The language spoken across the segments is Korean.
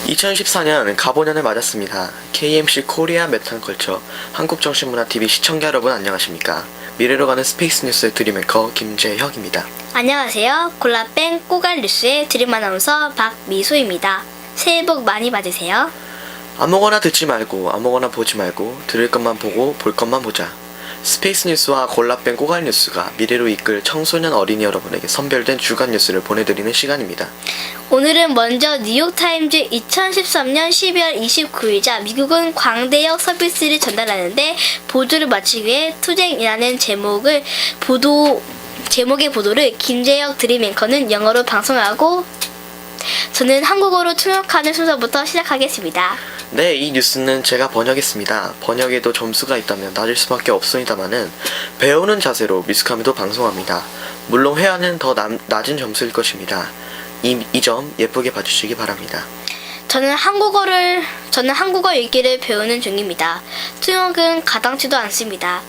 2014년 가보년을 맞았습니다. KMC 코리아 메탄컬처 한국정신문화TV 시청자 여러분 안녕하십니까? 미래로 가는 스페이스 뉴스의 드림앵커 김재혁입니다. 안녕하세요. 골라뺑 꼬갈 뉴스의 드림 아나운서 박미소입니다. 새해 복 많이 받으세요. 아무거나 듣지 말고 아무거나 보지 말고 들을 것만 보고 볼 것만 보자. 스페이스 뉴스와 골라뺑 꼬갈 뉴스가 미래로 이끌 청소년 어린이 여러분에게 선별된 주간 뉴스를 보내드리는 시간입니다. 오늘은 먼저 뉴욕타임즈 2013년 12월 29일자 미국은 광대역 서비스를 전달하는데 보조를 맞추기 위해 투쟁이라는 제목의 보도를 김재혁 드림 앵커는 영어로 방송하고 저는 한국어로 통역하는 순서부터 시작하겠습니다. 네, 이 뉴스는 제가 번역했습니다. 번역에도 점수가 있다면 낮을 수밖에 없습니다만은 배우는 자세로 미숙함에도 방송합니다. 물론 회화는 더 낮은 점수일 것입니다. 이 점 예쁘게 봐주시기 바랍니다. 저는 한국어 읽기를 배우는 중입니다. 통역은 가당치도 않습니다.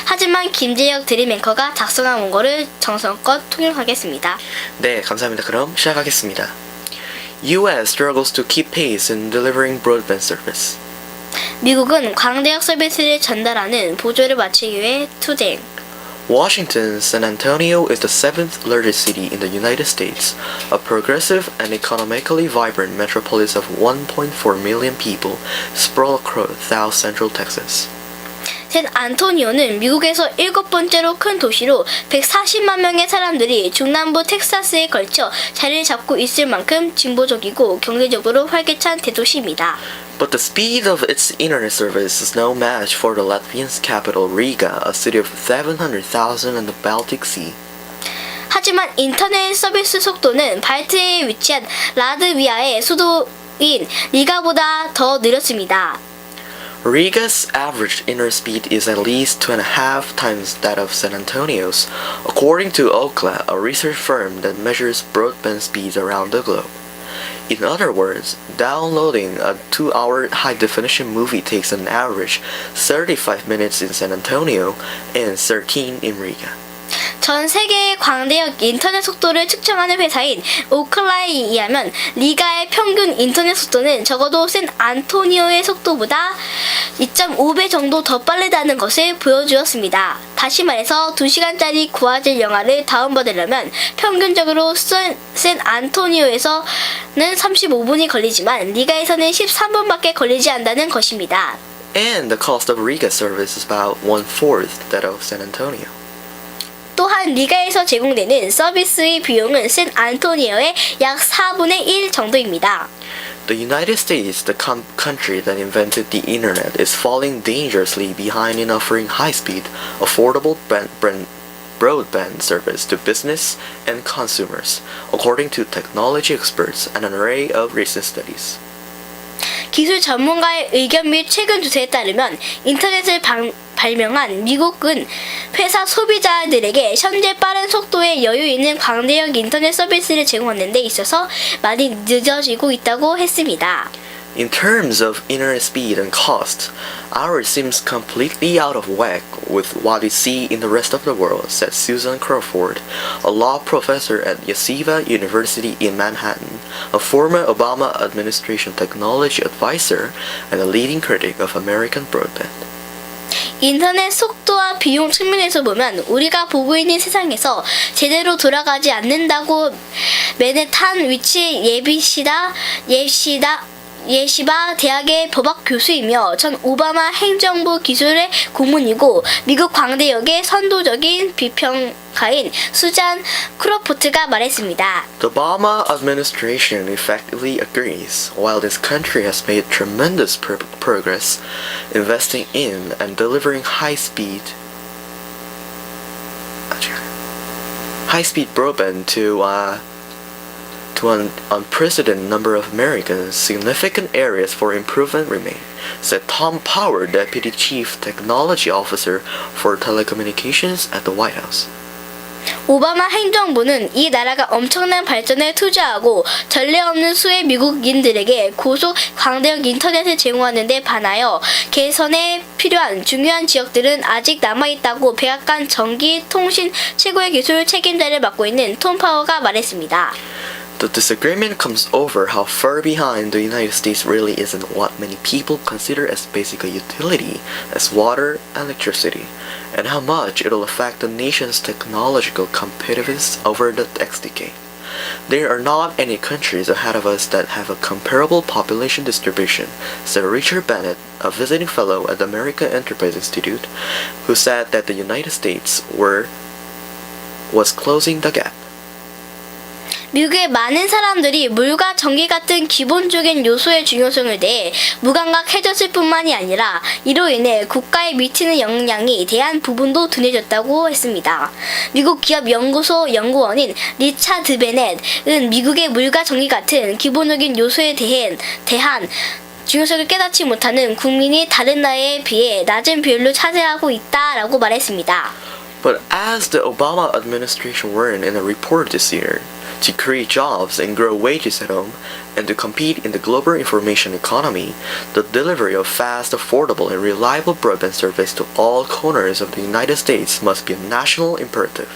하지만 김재혁 드림 앵커가 작성한 원고를 정성껏 통역하겠습니다. 네, 감사합니다. 그럼 시작하겠습니다. U.S. struggles to keep pace in delivering broadband service. 미국은 광대역 서비스를 전달하는 보조를 맞추기 위해 투쟁. Washington, San Antonio is the seventh largest city in the United States, a progressive and economically vibrant metropolis of 1.4 million people sprawled across South Central Texas. 샌 안토니오는 미국에서 7번째로 큰 도시로 140만 명의 사람들이 중남부 텍사스에 걸쳐 자리를 잡고 있을 만큼 진보적이고 경제적으로 활기찬 대도시입니다. But the speed of its internet service is no match for the Latvian capital Riga, a city of 700,000 in the Baltic Sea. 하지만 인터넷 서비스 속도는 발트해에 위치한 라트비아의 수도인 리가보다 더 느렸습니다. Riga's average internet speed is at least 2.5 times that of San Antonio's, according to Ookla, a research firm that measures broadband speeds around the globe. In other words, downloading a 2-hour high-definition movie takes an average 35 minutes in San Antonio and 13 in Riga. 전 세계의 광대역 인터넷 속도를 측정하는 회사인 오클라에 의하면 리가의 평균 인터넷 속도는 적어도 샌 안토니오의 속도보다 2.5배 정도 더 빠르다는 것을 보여주었습니다. 다시 말해서 2시간짜리 고화질 영화를 다운받으려면 평균적으로 샌 안토니오에서는 35분이 걸리지만 리가에서는 13분밖에 걸리지 않는다는 것입니다. And the cost of Riga service is about 1/4 that of San Antonio. 또한 리가에서 제공되는 서비스의 비용은 샌 안토니오의 약 4분의 1 정도입니다. The United States, the country that invented the internet, is falling dangerously behind in offering high-speed, affordable broadband service to business and consumers, according to technology experts and an array of recent studies. 기술 전문가의 의견 및 최근 조사에 따르면 인터넷을 발명한 미국은 회사 소비자들에게 현재 빠른 속도에 여유 있는 광대역 인터넷 서비스를 제공하는 데 있어서 많이 늦어지고 있다고 했습니다. In terms of internet speed and cost, ours seems completely out of whack with what we see in the rest of the world, said Susan Crawford, a law professor at Yeshiva University in Manhattan, a former Obama administration technology advisor, and a leading critic of American broadband. 인터넷 속도와 비용 측면에서 보면 우리가 보고 있는 세상에서 제대로 돌아가지 않는다고 맨해탄 위치의 예시바 대학의 법학 교수이며 전 오바마 행정부 기술의 고문이고 미국 광대역의 선도적인 비평가인 수잔 크로포트가 말했습니다. The Obama administration effectively agrees. While this country has made tremendous progress investing in and delivering high-speed broadband to an unprecedented number of Americans, significant areas for improvement remain, said Tom Power, Deputy Chief Technology Officer for Telecommunications at the White House. 오바마 행정부는 이 나라가 엄청난 발전에 투자하고 전례 없는 수의 미국인들에게 고속 광대역 인터넷을 제공하는 데 반하여 개선에 필요한 중요한 지역들은 아직 남아있다고 백악관 전기 통신 최고의 기술 책임자를 맡고 있는 톰 파워가 말했습니다. The disagreement comes over how far behind the United States really is in what many people consider as basic a utility as water and electricity, and how much it'll affect the nation's technological competitiveness over the next decade. There are not any countries ahead of us that have a comparable population distribution, said Richard Bennett, a visiting fellow at the American Enterprise Institute, who said that the United States was closing the gap. 미국의 많은 사람들이 물과 전기 같은 기본적인 요소의 중요성을 대해 무감각해졌을 뿐만이 아니라 이로 인해 국가에 미치는 영향이 대한 부분도 둔해졌다고 했습니다. 미국 기업 연구소 연구원인 리차드 베넷은 미국의 물과 전기 같은 기본적인 요소에 대한 중요성을 깨닫지 못하는 국민이 다른 나라에 비해 낮은 비율로 차지하고 있다라고 말했습니다. But as the Obama administration warned in a report this year, to create jobs and grow wages at home, and to compete in the global information economy, the delivery of fast, affordable, and reliable broadband service to all corners of the United States must be a national imperative.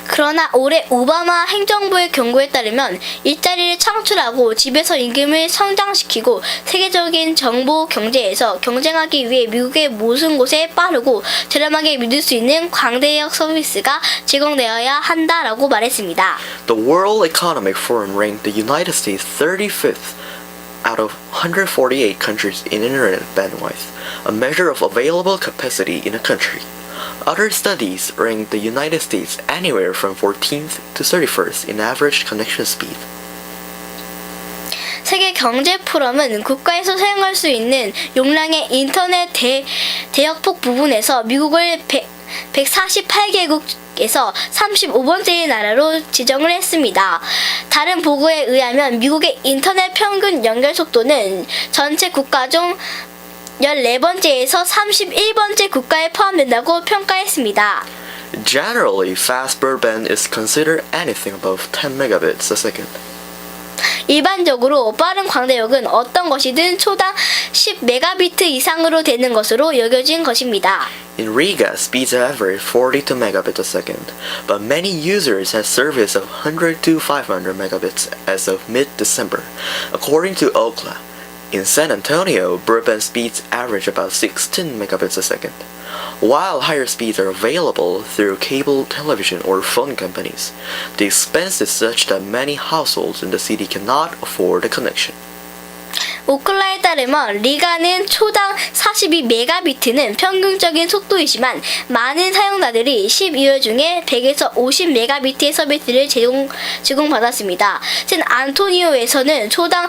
그러나 올해 오바마 행정부의 경고에 따르면 일자리를 창출하고 집에서 임금을 성장시키고 세계적인 정보 경제에서 경쟁하기 위해 미국의 모든 곳에 빠르고 저렴하게 믿을 수 있는 광대역 서비스가 제공되어야 한다라고 말했습니다. The World Economic Forum ranked the United States 35th out of 148 countries in internet bandwidth, a measure of available capacity in a country. Other studies rank the United States anywhere from 14th to 31st in average connection speed. 세계 경제 포럼은 국가에서 사용할 수 있는 용량의 인터넷 대역폭 부분에서 미국을 148개국에서 35번째의 나라로 지정을 했습니다. 다른 보고에 의하면 미국의 인터넷 평균 연결 속도는 전체 국가 중 14번째에서 31번째 국가에 포함된다고 평가했습니다. Generally, fast broadband is considered anything above 10 megabits a second. 일반적으로 빠른 광대역은 어떤 것이든 초당 10메가비트 이상으로 되는 것으로 여겨진 것입니다. In Riga, speeds average 42 megabits a second, but many users have service of 100 to 500 megabits as of mid-December, according to Ookla. In San Antonio, broadband speeds average about 16 megabits a second. While higher speeds are available through cable television or phone companies, the expense is such that many households in the city cannot afford a connection. 오클라에 따르면 리가는 초당 42메가비트는 평균적인 속도이지만 많은 사용자들이 12월 중에 100에서 50메가비트의 서비스를 제공받았습니다. 샌 안토니오에서는 초당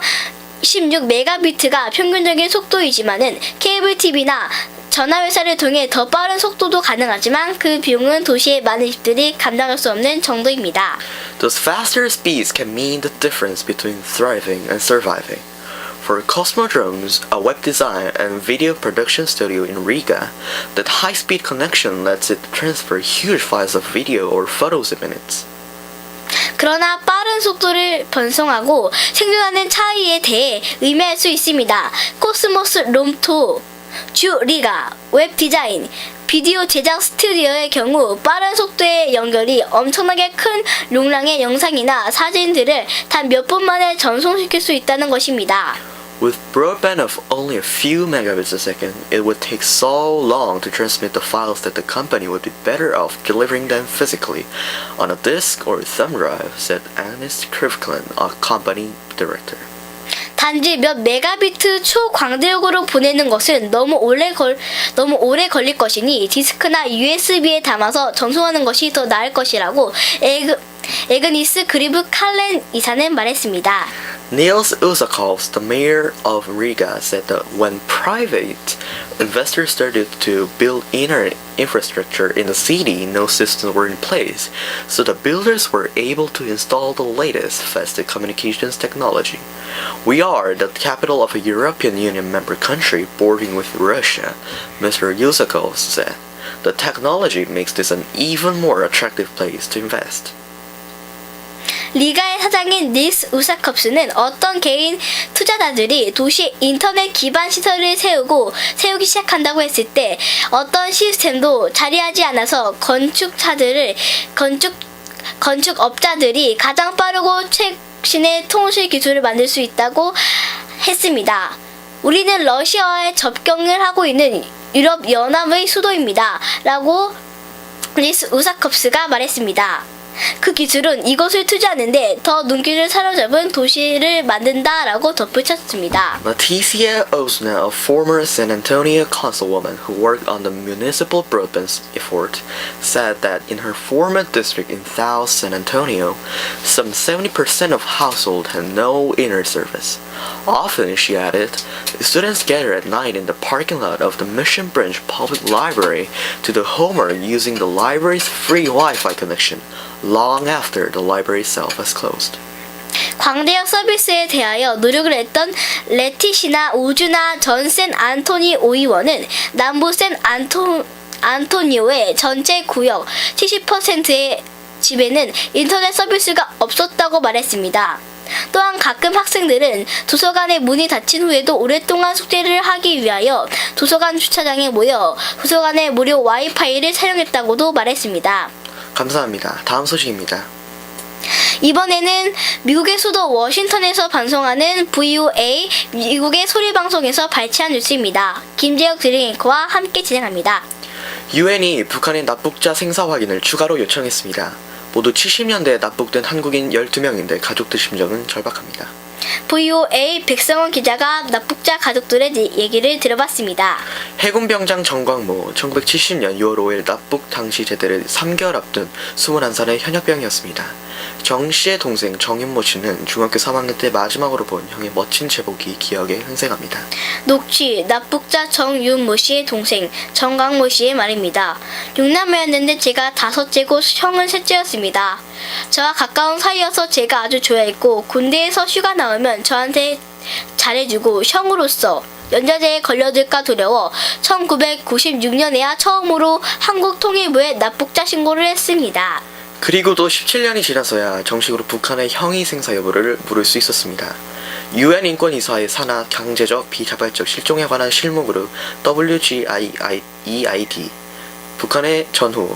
16메가비트가 평균적인 속도이지만은 케이블 TV나 전화회사를 통해 더 빠른 속도도 가능하지만 그 비용은 도시의 많은 집들이 감당할 수 없는 정도입니다. Those faster speeds can mean the difference between thriving and surviving. For Cosmodromes, a web design and video production studio in Riga, that high-speed connection lets it transfer huge files of video or photos in minutes. 그러나 빠른 속도를 번성하고 생존하는 차이에 대해 의미할 수 있습니다. 코스모스 롬토, 주 리가, 웹 디자인, 비디오 제작 스튜디오의 경우 빠른 속도의 연결이 엄청나게 큰 용량의 영상이나 사진들을 단 몇 분 만에 전송시킬 수 있다는 것입니다. With broadband of only a few megabits a second, it would take so long to transmit the files that the company would be better off delivering them physically on a disk or thumb drive, said Agnes Krivklin, a company director. 단지 몇 메가비트 초광대역으로 보내는 것은 너무 오래 걸릴 것이니 디스크나 USB에 담아서 전송하는 것이 더 나을 것이라고 에그니스 그리브 칼렌 이사는 말했습니다. Niels Usakov, the mayor of Riga, said that when private investors started to build internet infrastructure in the city, no systems were in place, so the builders were able to install the latest fast communications technology. We are the capital of a European Union member country bordering with Russia, Mr. Usakov said. The technology makes this an even more attractive place to invest. 리가의 사장인 닐스 우사컵스는 어떤 개인 투자자들이 도시에 인터넷 기반 시설을 세우기 시작한다고 했을 때 어떤 시스템도 자리하지 않아서 건축업자들이 가장 빠르고 최신의 통실 기술을 만들 수 있다고 했습니다. 우리는 러시아와의 접경을 하고 있는 유럽 연합의 수도입니다. 라고 리스 우사콥스가 말했습니다. 그 기술은 이것을 투자하는데 더 눈길을 사로잡은 도시를 만든다라고 덧붙였습니다. Leticia Osna, a former San Antonio councilwoman who worked on the municipal broadband effort, said that in her former district in South San Antonio, some 70% of households had no internet service. Often, she added, students gather at night in the parking lot of the Mission Branch Public Library to do homework using the library's free Wi-Fi connection, long after the library itself has closed. 광대역 서비스에 대하여 노력을 했던 레티시나 우주나 전 샌 안토니오 의원은 남부 샌 안토니오의 전체 구역 70%의 집에는 인터넷 서비스가 없었다고 말했습니다. 또한 가끔 학생들은 도서관의 문이 닫힌 후에도 오랫동안 숙제를 하기 위하여 도서관 주차장에 모여 도서관의 무료 와이파이를 사용했다고도 말했습니다. 감사합니다. 다음 소식입니다. 이번에는 미국의 수도 워싱턴에서 방송하는 VOA 미국의 소리방송에서 발췌한 뉴스입니다. 김재혁 드링앵커와 함께 진행합니다. 유엔이 북한의 납북자 생사 확인을 추가로 요청했습니다. 모두 70년대에 납북된 한국인 12명인데 가족들 심정은 절박합니다. VOA 백성원 기자가 납북자 가족들의 얘기를 들어봤습니다. 해군병장 정광모, 1970년 6월 5일 납북 당시 제대를 3개월 앞둔 21살의 현역병이었습니다. 정 씨의 동생 정윤모 씨는 중학교 3학년 때 마지막으로 본 형의 멋진 제복이 기억에 생생합니다. 녹취, 납북자 정윤모 씨의 동생 정광모 씨의 말입니다. 6남매였는데 제가 5째고 형은 셋째였습니다. 저와 가까운 사이여서 제가 아주 좋아했고 군대에서 휴가 나오면 저한테 잘해주고 형으로서 연좌제에 걸려들까 두려워 1996년에야 처음으로 한국통일부에 납북자 신고를 했습니다. 그리고도 17년이 지나서야 정식으로 북한의 형이 생사 여부를 물을 수 있었습니다. 유엔 인권이사의 산하 강제적 비자발적 실종에 관한 실무그룹 WGEID 북한의 전후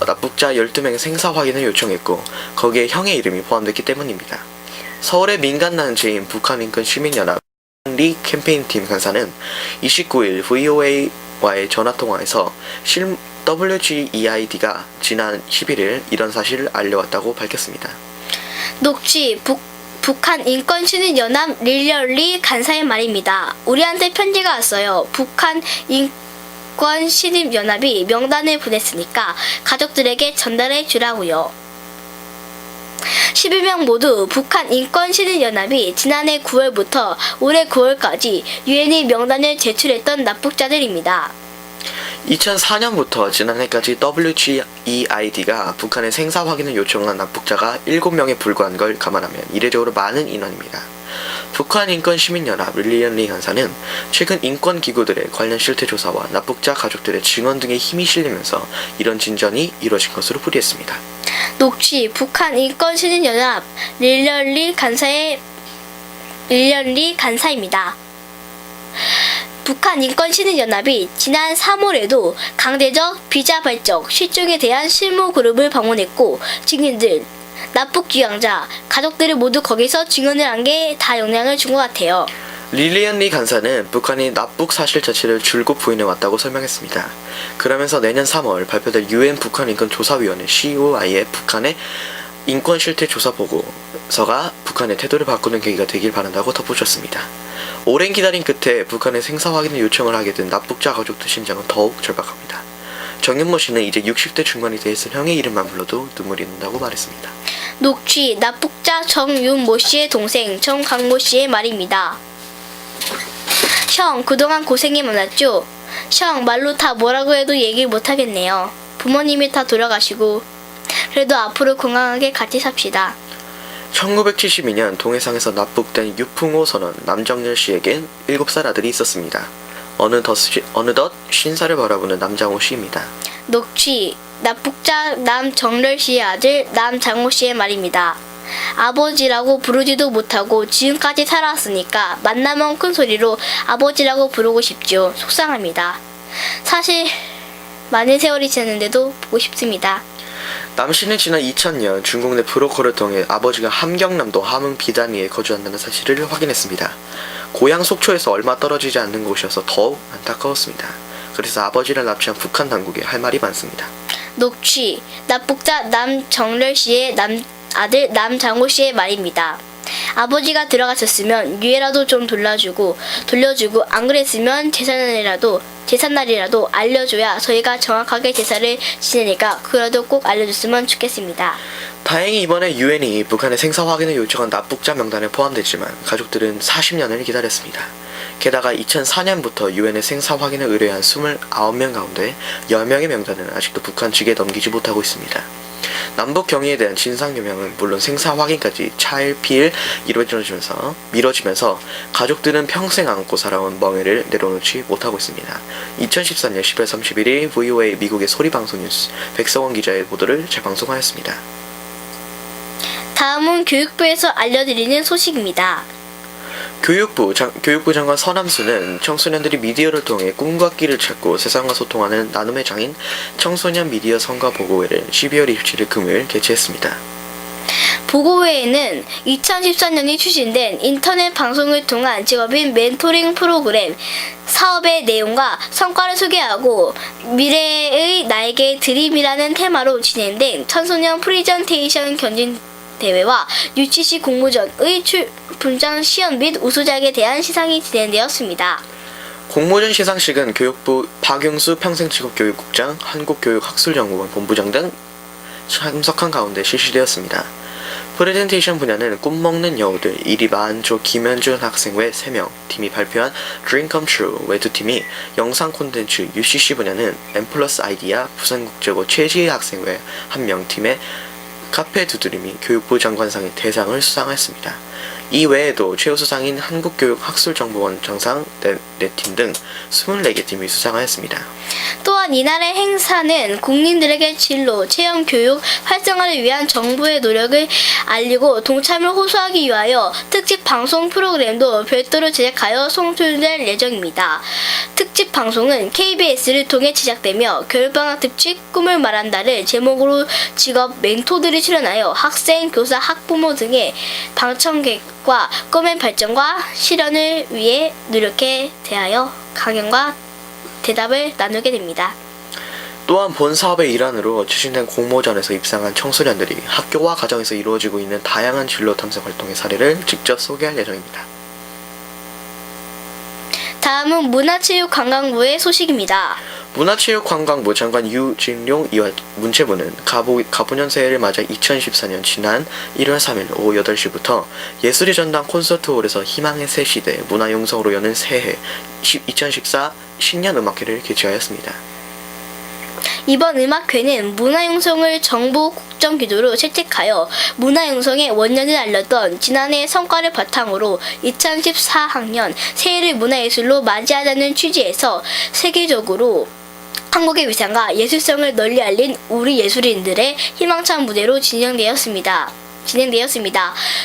납북자 12명의 생사 확인을 요청했고 거기에 형의 이름이 포함됐기 때문입니다. 서울의 민간단체인 북한인권시민연합 리 캠페인팀 간사는 29일 VOA와의 전화통화에서 WGEID가 지난 11일 이런 사실을 알려왔다고 밝혔습니다. 녹취 북한 인권시민연합 릴리언리 간사의 말입니다. 우리한테 편지가 왔어요. 북한 인권시민연합이 명단을 보냈으니까 가족들에게 전달해 주라고요. 11명 모두 북한 인권시민연합이 지난해 9월부터 올해 9월까지 유엔이 명단을 제출했던 납북자들입니다. 2004년부터 지난해까지 WGEID가 북한의 생사 확인을 요청한 납북자가 7명에 불과한 걸 감안하면 이례적으로 많은 인원입니다. 북한 인권시민연합 릴리언리 간사는 최근 인권기구들의 관련 실태 조사와 납북자 가족들의 증언 등에 힘이 실리면서 이런 진전이 이뤄진 것으로 풀이했습니다. 녹취 북한 인권시민연합 릴리언리 간사입니다. 북한 인권시민연합이 지난 3월에도 강제적 비자발적 실종에 대한 실무 그룹을 방문했고 증인들, 납북 귀향자, 가족들을 모두 거기서 증언을 한 게 다 영향을 준 것 같아요. 릴리언 리 간사는 북한이 납북 사실 자체를 줄곧 부인해왔다고 설명했습니다. 그러면서 내년 3월 발표될 UN 북한 인권조사위원회 COI의 북한의 인권 실태 조사 보고서가 북한의 태도를 바꾸는 계기가 되길 바란다고 덧붙였습니다. 오랜 기다림 끝에 북한의 생사 확인을 요청을 하게 된 납북자 가족들 심정은 더욱 절박합니다. 정윤모 씨는 이제 60대 중반이 되었을 형의 이름만 불러도 눈물이 난다고 말했습니다. 녹취 납북자 정윤모 씨의 동생 정강모 씨의 말입니다. 형, 그동안 고생이 많았죠? 형, 말로 다 뭐라고 해도 얘기를 못하겠네요. 부모님이 다 돌아가시고 그래도 앞으로 건강하게 같이 삽시다. 1972년 동해상에서 납북된 유풍호 선원 남정열 씨에겐 7살 아들이 있었습니다. 어느덧 50살을 바라보는 남장호 씨입니다. 녹취 납북자 남정열 씨의 아들 남장호 씨의 말입니다. 아버지라고 부르지도 못하고 지금까지 살아왔으니까 만나면 큰 소리로 아버지라고 부르고 싶죠. 속상합니다. 사실 많은 세월이 지났는데도 보고 싶습니다. 남씨는 지난 2000년 중국 내 브로커를 통해 아버지가 함경남도 함흥 비단위에 거주한다는 사실을 확인했습니다. 고향 속초에서 얼마 떨어지지 않는 곳이어서 더욱 안타까웠습니다. 그래서 아버지를 납치한 북한 당국에 할 말이 많습니다. 녹취, 납북자 남정렬 씨의 아들 남장호 씨의 말입니다. 아버지가 들어가셨으면 유해라도 좀 돌려주고 안 그랬으면 제삿날이라도 알려줘야 저희가 정확하게 제사를 지내니까 그라도 꼭 알려줬으면 좋겠습니다. 다행히 이번에 유엔이 북한의 생사 확인을 요청한 납북자 명단에 포함됐지만 가족들은 40년을 기다렸습니다. 게다가 2004년부터 유엔의 생사 확인을 의뢰한 29명 가운데 10명의 명단은 아직도 북한 측에 넘기지 못하고 있습니다. 남북 경위에 대한 진상규명은 물론 생사 확인까지 차일피일 미뤄지면서 가족들은 평생 안고 살아온 멍해를 내려놓지 못하고 있습니다. 2014년 10월 31일 VOA 미국의 소리방송 뉴스 백성원 기자의 보도를 재방송하였습니다. 다음은 교육부에서 알려드리는 소식입니다. 교육부 장관 서남수는 청소년들이 미디어를 통해 꿈과 끼를 찾고 세상과 소통하는 나눔의 장인 청소년 미디어 성과 보고회를 12월 27일 금요일 개최했습니다. 보고회에는 2014년이 추진된 인터넷 방송을 통한 직업인 멘토링 프로그램 사업의 내용과 성과를 소개하고 미래의 나에게 드림이라는 테마로 진행된 청소년 프리젠테이션 경진 대회와 UCC 공모전의 분장 시연 및 우수작에 대한 시상이 진행되었습니다. 공모전 시상식은 교육부 박용수 평생직업교육국장, 한국교육학술연구원 본부장 등 참석한 가운데 실시되었습니다. 프레젠테이션 분야는 꿈먹는 여우들 이리만조 김현준 학생 외 3명 팀이 발표한 Dream Come True 외 2팀이 영상 콘텐츠 UCC 분야는 M+ 아이디아 부산국제고 최지혜 학생 외 1명 팀의 카페 두드림이 교육부 장관상의 대상을 수상했습니다. 이 외에도 최우수상인 한국교육학술정보원 장상 4팀 등 24개 팀이 수상하였습니다. 또한 이날의 행사는 국민들에게 진로, 체험, 교육, 활성화를 위한 정부의 노력을 알리고 동참을 호소하기 위하여 특집 방송 프로그램도 별도로 제작하여 송출될 예정입니다. 특집 방송은 KBS를 통해 제작되며 겨울방학 특집 꿈을 말한다를 제목으로 직업 멘토들이 출연하여 학생, 교사, 학부모 등의 방청객과 꿈의 발전과 실현을 위해 노력에 대하여 강연과 대답을 나누게 됩니다. 또한 본 사업의 일환으로 추진된 공모전에서 입상한 청소년들이 학교와 가정에서 이루어지고 있는 다양한 진로 탐색 활동의 사례를 직접 소개할 예정입니다. 다음은 문화체육관광부의 소식입니다. 문화체육관광부 장관 유진룡 이와 문체부는 가보년 새해를 맞아 2014년 지난 1월 3일 오후 8시부터 예술의 전당 콘서트홀에서 희망의 새 시대 문화용성으로 여는 새해 2014 신년 음악회를 개최하였습니다. 이번 음악회는 문화용성을 정부 국정기조로 채택하여 문화용성의 원년을 알렸던 지난해의 성과를 바탕으로 2014학년 새해를 문화예술로 맞이하자는 취지에서 세계적으로 한국의 위상과 예술성을 널리 알린 우리 예술인들의 희망찬 무대로 진행되었습니다.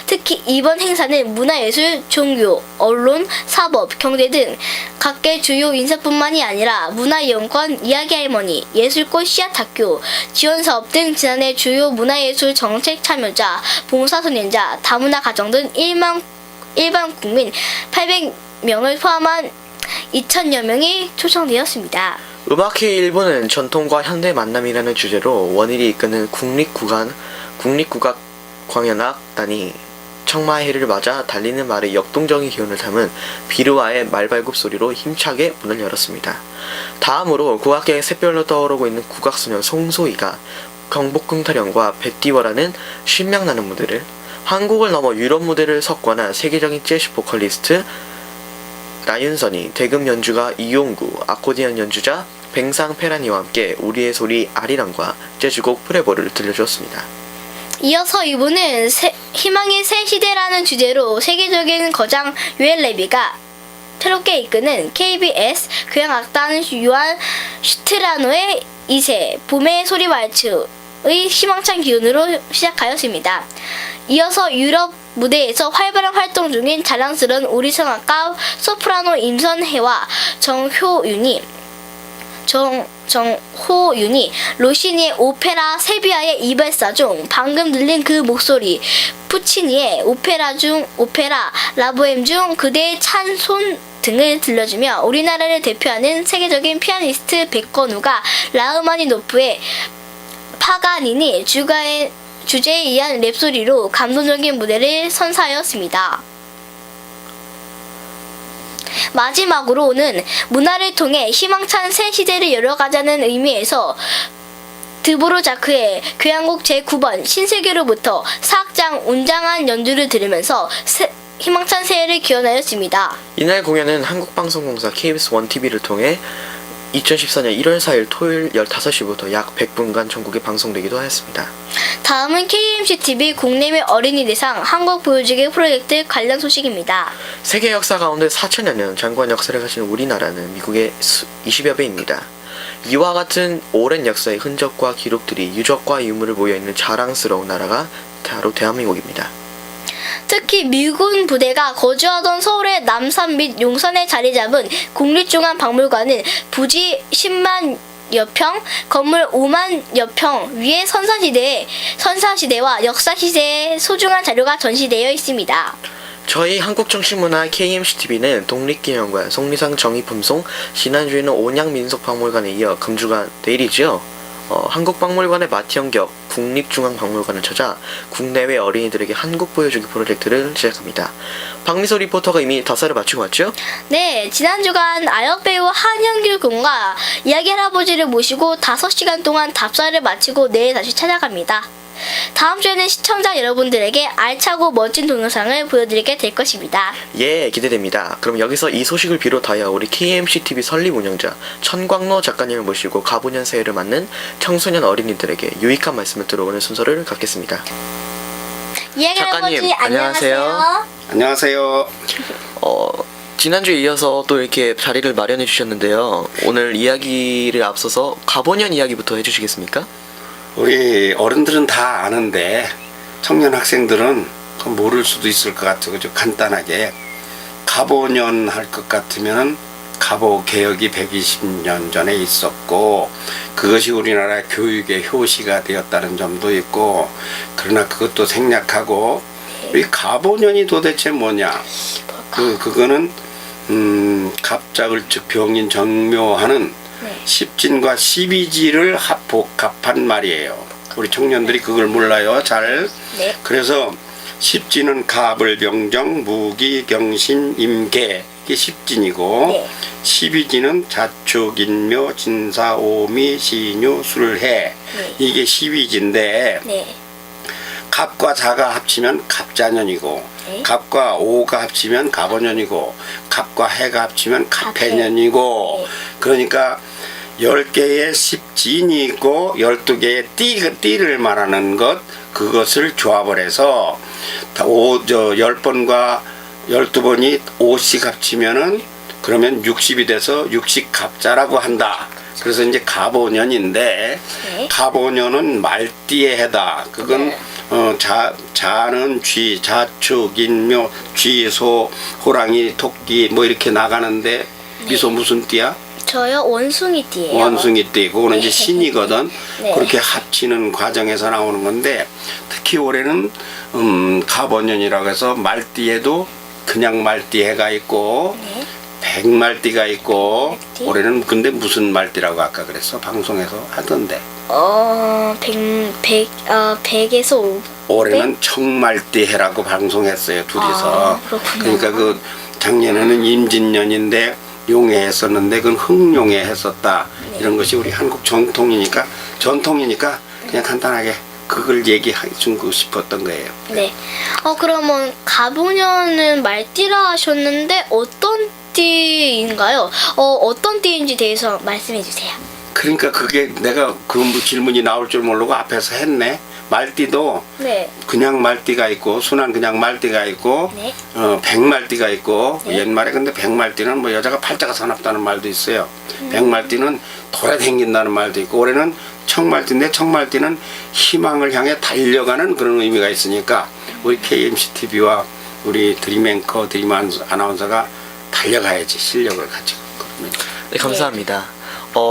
특히 이번 행사는 문화예술, 종교, 언론, 사법, 경제 등 각계 주요 인사뿐만이 아니라 문화이용권, 이야기할머니, 예술꽃 씨앗학교, 지원사업 등 지난해 주요 문화예술 정책 참여자, 봉사소년자, 다문화 가정 등 일반 국민 800명을 포함한 2,000여 명이 초청되었습니다. 음악회 일부는 전통과 현대의 만남이라는 주제로 원일이 이끄는 국립국악 광연악단이 청마의 해를 맞아 달리는 말의 역동적인 기운을 담은 비루아의 말발굽 소리로 힘차게 문을 열었습니다. 다음으로 국악계의 샛별로 떠오르고 있는 국악소년 송소희가 경복궁타령과 배띠워라는 신명나는 무대를, 한국을 넘어 유럽 무대를 석권한 세계적인 재즈 보컬리스트 나윤선이 대금 연주가 이용구, 아코디언 연주자 뱅상 페라니와 함께 우리의 소리 아리랑과 재즈곡 프레보를 들려주었습니다. 이어서 2부는 희망의 새 시대라는 주제로 세계적인 거장 유엘 레비가 새롭게 이끄는 KBS 교향악단 유한 슈트라노의 2세 봄의 소리 왈츠의 희망찬 기운으로 시작하였습니다. 이어서 유럽 무대에서 활발한 활동 중인 자랑스러운 우리 성악가 소프라노 임선혜와 정효윤이 정호윤이 로시니의 오페라 세비야의 이발사 중 방금 들린 그 목소리, 푸치니의 오페라 라보엠 중 그대의 찬손 등을 들려주며 우리나라를 대표하는 세계적인 피아니스트 백건우가 라흐마니노프의 파가니니 주제에 의한 랩소리로 감동적인 무대를 선사하였습니다. 마지막으로는 문화를 통해 희망찬 새 시대를 열어가자는 의미에서 드보로자크의 교향곡 제9번 신세계로부터 사악장 웅장한 연주를 들으면서 희망찬 새해를 기원하였습니다. 이날 공연은 한국방송공사 KBS 1TV를 통해 2014년 1월 4일 토요일 15시부터 약 100분간 전국에 방송되기도 하였습니다. 다음은 KMCTV 국내외 어린이 대상 한국 보여주기 프로젝트 관련 소식입니다. 세계 역사 가운데 4천여 년 장관 역사를 가진 우리나라는 미국의 20여 배입니다. 이와 같은 오랜 역사의 흔적과 기록들이 유적과 유물을 모여있는 자랑스러운 나라가 바로 대한민국입니다. 특히 미군 부대가 거주하던 서울의 남산 및 용산에 자리 잡은 국립중앙박물관은 부지 10만여 평, 건물 5만여 평 위에 선사시대와 역사시대의 소중한 자료가 전시되어 있습니다. 저희 한국정신문화 KMCTV는 독립기념관, 속리상 정의품송, 지난주에는 온양민속박물관에 이어 금주가 내일이죠. 한국박물관의 마티형격 국립중앙박물관을 찾아 국내외 어린이들에게 한국 보여주기 프로젝트를 시작합니다. 박미소 리포터가 이미 답사를 마치고 왔죠? 네, 지난 주간 아역배우 한영규 군과 이야기 할아버지를 모시고 5시간 동안 답사를 마치고 내일 다시 찾아갑니다. 다음 주에는 시청자 여러분들에게 알차고 멋진 동영상을 보여드리게 될 것입니다. 예, 기대됩니다. 그럼 여기서 이 소식을 비롯하여 우리 KMCTV 설립 운영자 천광로 작가님을 모시고 가보년 새해를 맞는 청소년 어린이들에게 유익한 말씀을 들어보는 순서를 갖겠습니다. 이야기 작가님, 할아버지 안녕하세요. 안녕하세요. 지난주에 이어서 또 이렇게 자리를 마련해 주셨는데요. 오늘 이야기를 앞서서 가보년 이야기부터 해주시겠습니까? 우리 어른들은 다 아는데 청년 학생들은 모를 수도 있을 것 같아요. 좀 간단하게 가보년 할 것 같으면 가보 개혁이 120년 전에 있었고 그것이 우리나라 교육의 효시가 되었다는 점도 있고, 그러나 그것도 생략하고 이 가보년이 도대체 뭐냐? 그거는 갑작을 즉 병인 정묘하는 십진과 십이지를 복합한 말이에요. 우리 청년들이 그걸 몰라요. 잘. 네. 그래서 십진은 갑을 병정, 무기, 경신, 임계 이게 십진이고, 네. 십이지는 자축, 인묘, 진사, 오미, 시뉴, 술해 네. 이게 십이지인데 네. 갑과 자가 합치면 갑자년이고, 네. 갑과 오가 합치면 갑오년이고, 갑과 해가 합치면 갑해년이고, 네. 그러니까 10개의 십진이 있고 12개의 띠를 말하는 것, 그것을 조합을 해서 10번과 12번이 5씩 합치면은 그러면 60이 돼서 60갑자라고 한다. 그래서 이제 갑오년인데, 네. 갑오년은 말띠의 해다. 그건 네. 자는 쥐, 자축, 인묘, 쥐, 소, 호랑이, 토끼 뭐 이렇게 나가는데, 미소 무슨 띠야? 저요 원숭이띠예요. 원숭이띠. 그거는 이제 네. 신이거든. 네. 그렇게 합치는 과정에서 나오는 건데, 특히 올해는 갑오년이라고 해서 말띠에도 그냥 말띠 해가 있고, 네. 백말띠가 있고, 백띠? 올해는 근데 무슨 말띠라고 아까 그랬어? 방송에서 하던데. 백에서 5. 올해는 청말띠 해라고 방송했어요, 둘이서. 아, 그렇구나. 그러니까 그 작년에는 임진년인데 용해 했었는데 그건 흑용해 했었다. 네. 이런 것이 우리 한국 전통이니까 그냥 간단하게 그걸 얘기해 주고 싶었던 거예요. 네. 그러면 가보년은 말띠라 하셨는데 어떤 띠인가요? 어떤 띠인지 대해서 말씀해 주세요. 그러니까 그게 내가 그 질문이 나올 줄 모르고 앞에서 했네. 말띠도 네. 그냥 말띠가 있고 순한 그냥 말띠가 있고, 네. 백말띠가 있고, 네. 옛말에 근데 백말띠는 뭐 여자가 팔자가 사납다는 말도 있어요. 백말띠는 돌아다닌다는 말도 있고, 올해는 청말띠인데 청말띠는 희망을 향해 달려가는 그런 의미가 있으니까 우리 KMCTV와 우리 드림 앵커, 드림 아나운서가 달려가야지, 실력을 가지고. 그러면. 네, 감사합니다.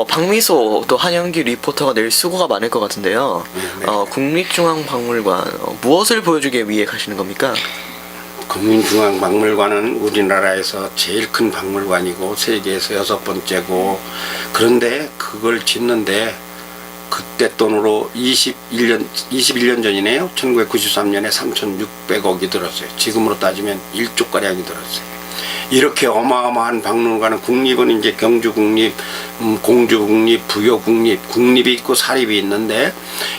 박미소 또 한영기 리포터가 낼 수고가 많을 것 같은데요. 네. 국립중앙박물관 무엇을 보여주기 위해 가시는 겁니까? 국민중앙박물관은 우리나라에서 제일 큰 박물관이고 세계에서 6번째고, 그런데 그걸 짓는데 그때 돈으로 21년 전이네요. 1993년에 3,600억이 들었어요. 지금으로 따지면 1조가량이 들었어요. 이렇게 어마어마한 박물관은, 국립은 이제 경주국립, 공주국립, 부여국립, 국립이 있고 사립이 있는데,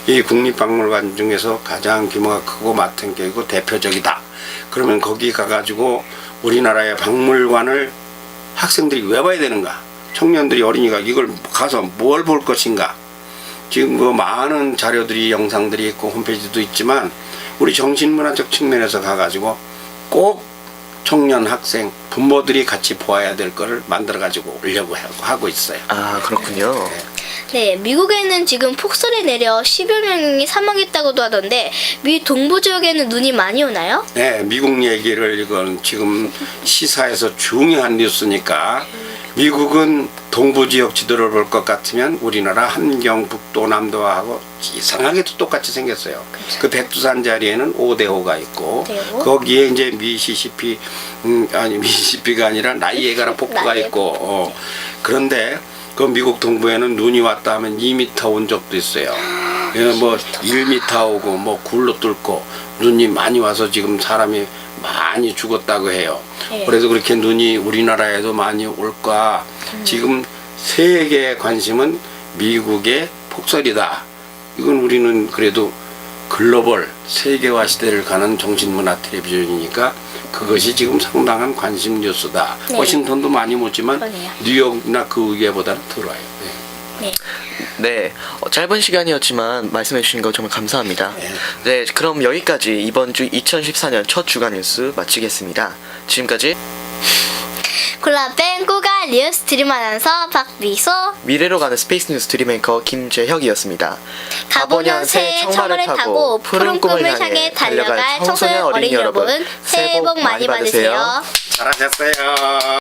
이 국립박물관 중에서 가장 규모가 크고 맡은 게 있고 대표적이다. 그러면 거기 가가지고 우리나라의 박물관을 학생들이 왜 봐야 되는가? 청년들이, 어린이가 이걸 가서 뭘 볼 것인가? 지금 그 많은 자료들이, 영상들이 있고 홈페이지도 있지만, 우리 정신문화적 측면에서 가가지고 꼭 청년, 학생, 부모들이 같이 보아야 될 거를 만들어가지고 오려고 하고 있어요. 아, 그렇군요. 네, 미국에는 지금 폭설이 내려 10여 명이 사망했다고도 하던데 미 동부 지역에는 눈이 많이 오나요? 네, 미국 얘기를, 이건 지금 시사에서 중요한 뉴스니까, 미국은 동부 지역 지도를 볼 것 같으면 우리나라 함경, 북도, 남도하고 이상하게도 똑같이 생겼어요. 그 백두산 자리에는 오데호가 있고, 오데호? 거기에 이제 미시시피가 아니라 나이에가라 폭포가 나이에가 있고, 그런데 그 미국 동부에는 눈이 왔다 하면 2m 온 적도 있어요. 뭐 1m 오고, 뭐 굴로 뚫고, 눈이 많이 와서 지금 사람이 많이 죽었다고 해요. 네. 그래서 그렇게 눈이 우리나라에도 많이 올까. 지금 세계의 관심은 미국의 폭설이다. 이건 우리는 그래도 글로벌 세계화 시대를 가는 정신문화 텔레비전이니까 그것이 지금 상당한 관심 뉴스다. 네. 워싱턴도 많이 묻지만 그러네요. 뉴욕이나 그 위에보다는 덜 와요. 네. 네. 네, 짧은 시간이었지만 말씀해주신 거 정말 감사합니다. 네, 그럼 여기까지 이번 주 2014년 첫 주간 뉴스 마치겠습니다. 지금까지 콜라뱅 꾸가 뉴스 드림 아나운서 박미소, 미래로 가는 스페이스 뉴스 드림앵커 김재혁이었습니다. 가보년 새 청마를 타고 푸른 꿈을 향해 달려갈 청소년 어린이 여러분, 새해 복 많이 받으세요. 잘하셨어요.